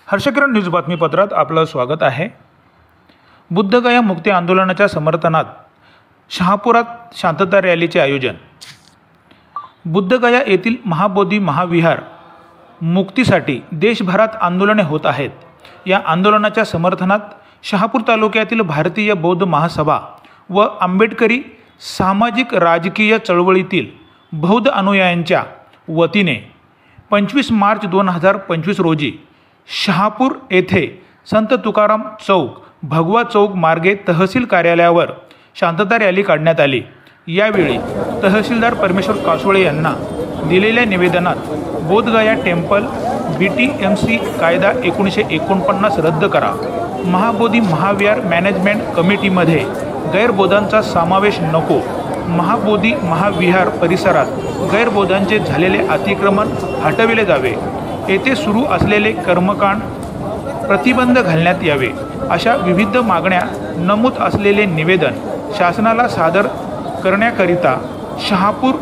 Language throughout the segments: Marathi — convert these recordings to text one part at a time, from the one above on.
हर्षकिरण न्यूज बातमीपत्रात आपलं स्वागत आहे। बुद्धगया मुक्ती आंदोलनाच्या समर्थनात शहापुरात शांतता रॅलीचे आयोजन। बुद्धगया येथील महाबोधी महाविहार मुक्तीसाठी देशभरात आंदोलने होत आहेत। या आंदोलनाच्या समर्थनात शहापूर तालुक्यातील भारतीय बौद्ध महासभा व आंबेडकरी सामाजिक राजकीय चळवळीतील बौद्ध अनुयायांच्या वतीने 25 मार्च 2025 रोजी शहापूर येथे संत तुकाराम चौक भगवा चौक मार्गे तहसील कार्यालयावर शांतता रॅली काढण्यात आली। यावेळी तहसीलदार परमेश्वर कासोळे यांना दिलेल्या निवेदनात बोधगया टेम्पल BTMC कायदा 1949 रद्द करा, महाबोधी महाविहार मॅनेजमेंट कमिटीमध्ये गैरबौद्धांचा समावेश नको, महाबोधी महाविहार परिसरात गैरबौद्धांचे झालेले अतिक्रमण हटविले जावे, येथे सुरू असलेले कर्मकांड प्रतिबंध घालण्यात यावे, अशा विविध मागण्या नमूद असलेले निवेदन शासनाला सादर करण्याकरिता शहापूर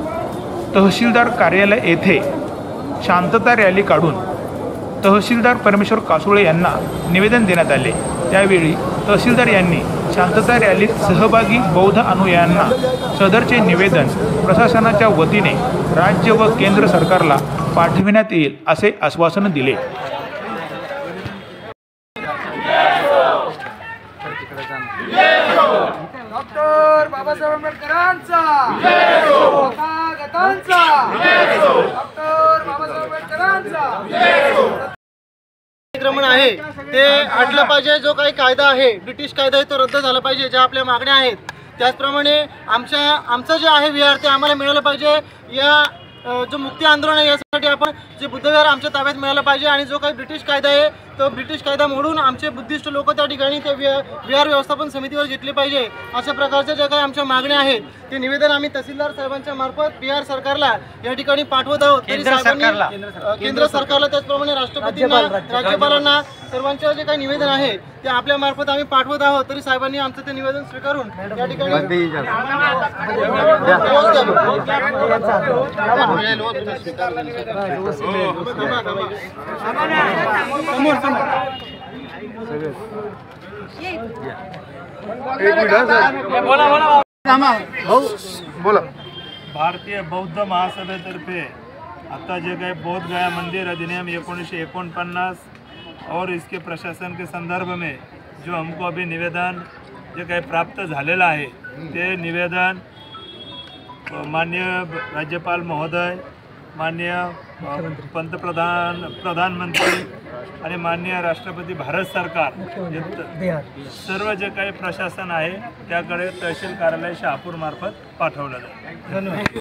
तहसीलदार कार्यालय येथे शांतता रॅली काढून तहसीलदार परमेश्वर कासोळे यांना निवेदन देण्यात आले। त्यावेळी तहसीलदार यांनी शांतता रॅलीत सहभागी बौद्ध अनुयायांना सदरचे निवेदन प्रशासनाच्या वतीने राज्य व केंद्र सरकारला पाठविण्यात येईल असे आश्वासन दिले। डॉक्टर बाबासाहेब आंबेडकरांचा जय हो, तथागतांचा जय हो, डॉक्टर बाबासाहेब आंबेडकरांचा जय हो। अतिक्रमण आहे ते हटलं पाहिजे। जो काही कायदा आहे ब्रिटिश कायदा आहे तो रद्द झाला पाहिजे। ज्या आपल्या मागण्या आहेत त्याचप्रमाणे आमचं जे आहे विहार ते आम्हाला मिळालं पाहिजे। या जो मुक्ती आंदोलन आहे यासाठी आपण जे बुद्धविहार आमच्या ताब्यात मिळालं पाहिजे आणि जो काही ब्रिटिश कायदा आहे तो ब्रिटिश कायदा मोडून आमचे बुद्धिस्ट लोक त्या ठिकाणी ते विहार व्यवस्थापन समितीवर घेतले पाहिजे। अशा प्रकारच्या ज्या काही आमच्या मागण्या आहेत ते निवेदन आम्ही तहसीलदार साहेबांच्या मार्फत बिहार सरकारला या ठिकाणी पाठवत आहोत। केंद्र सरकारला त्याचप्रमाणे राष्ट्रपतींना राज्यपालांना सर्वांच्या जे काही निवेदन आहे ते आपल्या मार्फत आम्ही पाठवत आहोत। तरी साहेबांनी आमचं ते निवेदन स्वीकारून या ठिकाणी भारतीय बौद्ध महासभेतर्फे आता जे काही बोधगया मंदिर अधिनियम 1949 और इसके प्रशासन के संदर्भ में जो हमको अभी निवेदन जो काही प्राप्त झालेला आहे ते निवेदन माननीय राज्यपाल महोदय, माननीय प्रधानमंत्री आणि माननीय राष्ट्रपती भारत सरकार सर्व जे काही प्रशासन आहे त्याकडे तहसील कार्यालय शहापूर मार्फत पाठवलं जाईल।